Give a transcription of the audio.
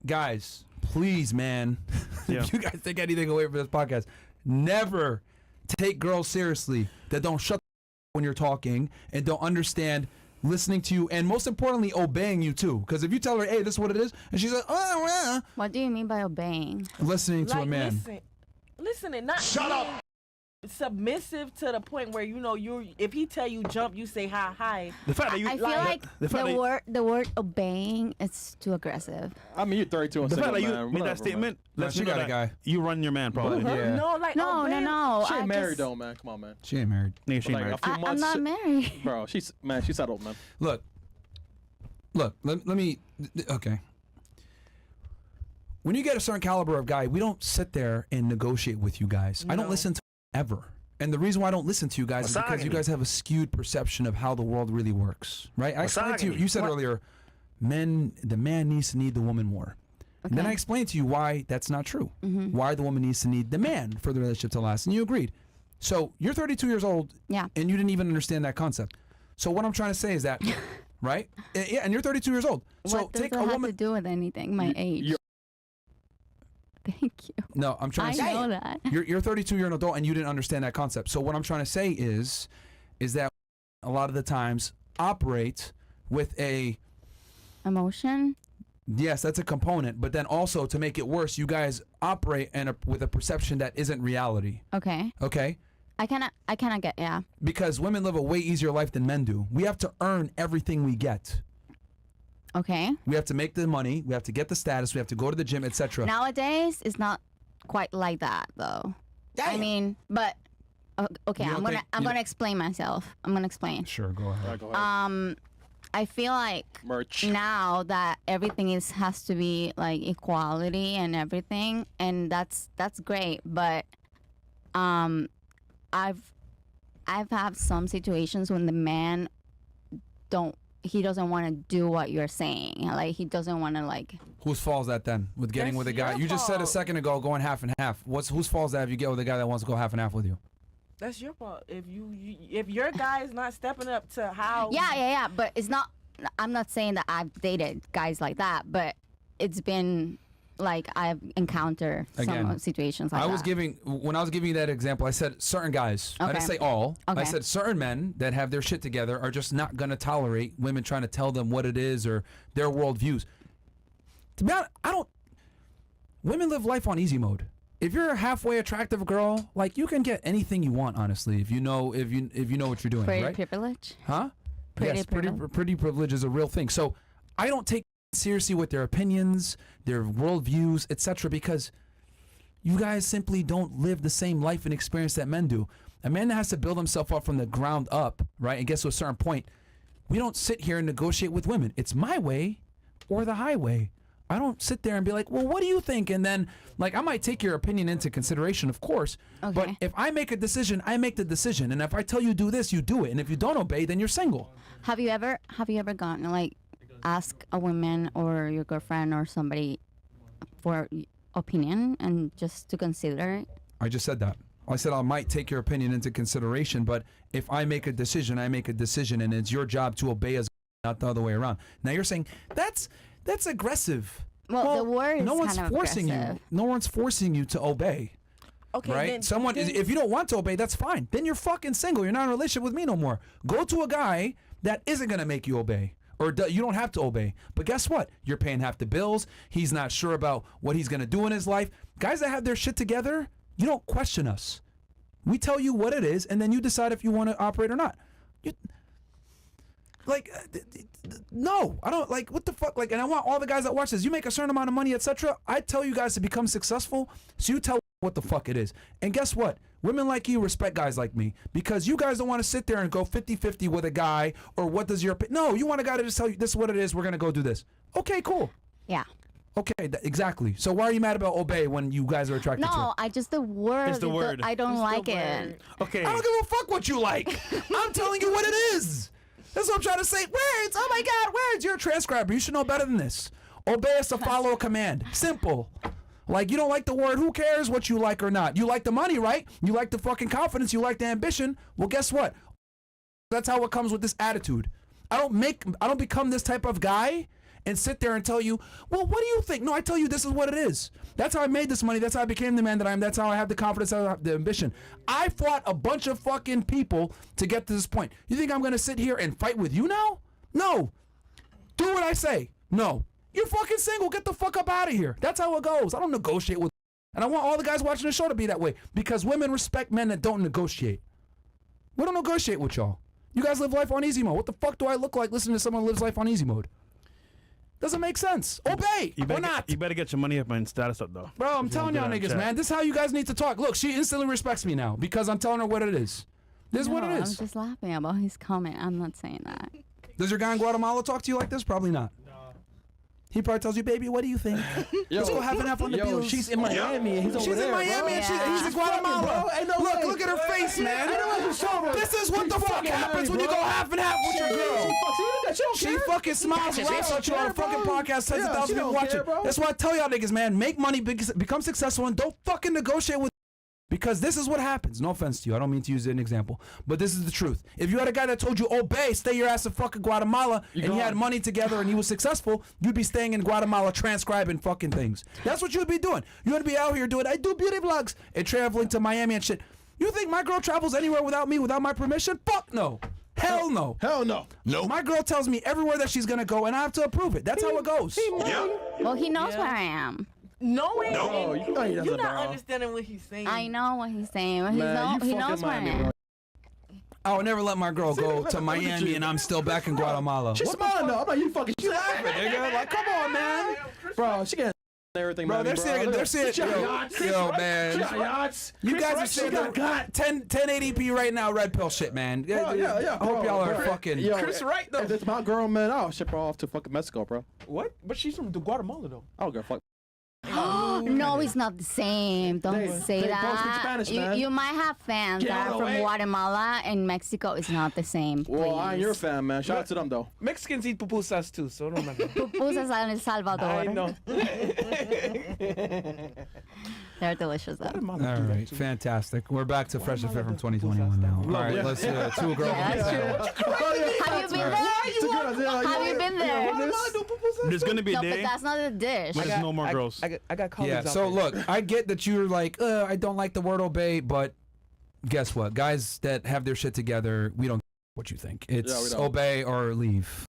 guys, please, man, if you guys take anything away from this podcast, never take girls seriously that don't shut when you're talking and don't understand listening to you, and most importantly, obeying you too. Because if you tell her, hey, this is what it is, and she's like, oh, yeah. What do you mean by obeying? Listening to a man. Listening, not shut up. Submissive to the point where if he tell you jump, you say hi. The fact that you, I feel like the word obeying is too aggressive. I mean, you're 32 and the fact that you man, made that statement, she got a guy. You run your man, probably. Yeah. No. She ain't married though, man. Come on, man. She ain't married. Yeah, she ain't married. I'm not married. Bro, she's settled, man. Look. Let me. Okay. When you get a certain caliber of guy, we don't sit there and negotiate with you guys. No. I don't listen to ever. And the reason why I don't listen to you guys is because you guys have a skewed perception of how the world really works, right? I explained to you, you said earlier, the man needs to need the woman more. Okay. And then I explained to you why that's not true. Why the woman needs to need the man for the relationship to last. And you agreed. So you're 32 years old, and you didn't even understand that concept. So what I'm trying to say is that, right? Yeah, and you're 32 years old. So what does take that a woman. have to do with anything? My age. Thank you. No, I'm trying to say. I know that. You're 32, you're an adult, and you didn't understand that concept. So what I'm trying to say is that a lot of the times operate with a emotion. Yes, that's a component, but then also to make it worse, you guys operate with a perception that isn't reality. Okay. Okay. I cannot get Because women live a way easier life than men do. We have to earn everything we get. Okay. We have to make the money. We have to get the status. We have to go to the gym, etc. Nowadays, it's not quite like that, though. Damn. I mean, but okay, I'm gonna explain myself. I'm gonna explain. Sure, go ahead. Go ahead. I feel like now that everything has to be like equality and everything, and that's great. But I've had some situations when the man doesn't want to do what you're saying. Like, he doesn't want to, like... Whose fault is that then? With getting with a guy? You just said a second ago going half and half. Whose fault is that if you get with a guy that wants to go half and half with you? That's your fault. If your guy is not stepping up to how... Yeah. But it's not... I'm not saying that I've dated guys like that, but it's been... Like, I've encountered some situations like that. When I was giving you that example, I said certain guys. Okay. I didn't say all. Okay. I said certain men that have their shit together are just not going to tolerate women trying to tell them what it is or their worldviews. To be honest, women live life on easy mode. If you're a halfway attractive girl, like, you can get anything you want, honestly, if you know what you're doing, right? Pretty privilege? Huh? Yes, pretty privilege is a real thing. So I don't take seriously with their opinions, their worldviews, etc., because you guys simply don't live the same life and experience that men do. A man that has to build himself up from the ground up, right, and gets to a certain point, we don't sit here and negotiate with women. It's my way or the highway. I don't sit there and be like, well, what do you think? And then, like, I might take your opinion into consideration, of course, but if I make a decision, I make the decision. And if I tell you do this, you do it. And if you don't obey, then you're single. Have you ever gotten, like, ask a woman or your girlfriend or somebody for opinion and just to consider it? I just said that. I said I might take your opinion into consideration, but if I make a decision, I make a decision, and it's your job to obey as not the other way around. Now you're saying that's aggressive. Well, the word is no one's kind of forcing aggressive. you. No one's forcing you to obey. Okay, right? If you don't want to obey, that's fine. Then you're fucking single. You're not in a relationship with me no more. Go to a guy that isn't gonna make you obey. Or you don't have to obey. But guess what? You're paying half the bills. He's not sure about what he's going to do in his life. Guys that have their shit together, you don't question us. We tell you what it is, and then you decide if you want to operate or not. No, I don't, like, what the fuck? Like, and I want all the guys that watch this, you make a certain amount of money, etc. I tell you guys to become successful, so you tell what the fuck it is. And guess what? Women like you respect guys like me, because you guys don't want to sit there and go 50-50 with a guy, or what does your... No, you want a guy to just tell you, this is what it is, we're going to go do this. Okay, cool. Yeah. Okay, exactly. So why are you mad about obey when you guys are attracted to it? No, the word. It's the word. I don't like it. Okay. I don't give a fuck what you like. I'm telling you what it is. That's what I'm trying to say. Words, oh my God, words. You're a transcriber. You should know better than this. Obey is to follow a command. Simple. Like, you don't like the word, who cares what you like or not? You like the money, right? You like the fucking confidence, you like the ambition. Well, guess what? That's how it comes with this attitude. I don't become this type of guy and sit there and tell you, well, what do you think? No, I tell you this is what it is. That's how I made this money. That's how I became the man that I am. That's how I have the confidence, I have the ambition. I fought a bunch of fucking people to get to this point. You think I'm going to sit here and fight with you now? No. Do what I say. No. You're fucking single. Get the fuck up out of here. That's how it goes. I don't negotiate with. And I want all the guys watching the show to be that way because women respect men that don't negotiate. We don't negotiate with y'all. You guys live life on easy mode. What the fuck do I look like listening to someone who lives life on easy mode? Doesn't make sense. Obey or not. You better get your money up and status up, though. Bro, I'm telling y'all niggas, man. This is how you guys need to talk. Look, she instantly respects me now because I'm telling her what it is. This is what it is. I'm just laughing about his comment. I'm not saying that. Does your guy in Guatemala talk to you like this? Probably not. He probably tells you, baby, what do you think? Let's go half and half on the bills. She's in Miami and he's over there. She's in Miami and he's in Guatemala. Look at her face, man. This is what the fuck happens when you go half and half with your girl. She fucking smiles and laughs at you on a fucking podcast, tens of thousands of people watching. That's why I tell y'all niggas, man, make money, become successful, and don't fucking negotiate with. Because this is what happens. No offense to you. I don't mean to use an example. But this is the truth. If you had a guy that told you, obey, stay your ass in fucking Guatemala, and he had money together and he was successful, you'd be staying in Guatemala transcribing fucking things. That's what you would be doing. You would be out here doing, I do beauty vlogs, and traveling to Miami and shit. You think my girl travels anywhere without me, without my permission? Fuck no. Hell no. Hell no. No. My girl tells me everywhere that she's going to go, and I have to approve it. That's how it goes. Well, he knows where I am. No, you're not understanding what he's saying. I know what he's saying. But he knows where I am. I would never let my girl go to Miami and I'm still back in Guatemala. She's smiling though. I'm like, you fucking laughing, nigga. Like, come on, man. Bro, she can't everything, bro. They're saying, yo, man. You guys are saying 1080p right now, red pill shit, man. Yeah. I hope y'all are fucking. Yo, Chris right though. If it's my girl, man, I'll ship her off to fucking Mexico, bro. What? But she's from Guatemala though. I don't give a fuck. No, it's not the same. Don't say they that. both speak Spanish, man. You might have fans that are from Guatemala and Mexico. It's not the same. Well, I ain't your fan, man. Shout out to them though. Mexicans eat pupusas too, so don't matter. Pupusas are in El Salvador. I know. They're delicious though. All right, fantastic. We're back to Fresh and Fit from 2021 now. All right, let's do it. Two girls. Have you been there? Have you been there? There's gonna be a No, but day that's not a dish. when there's no more girls. I got colleagues Yeah, out so there. look, I get that you're like, I don't like the word obey, but guess what? Guys that have their shit together, we don't what you think. It's we don't. obey or leave.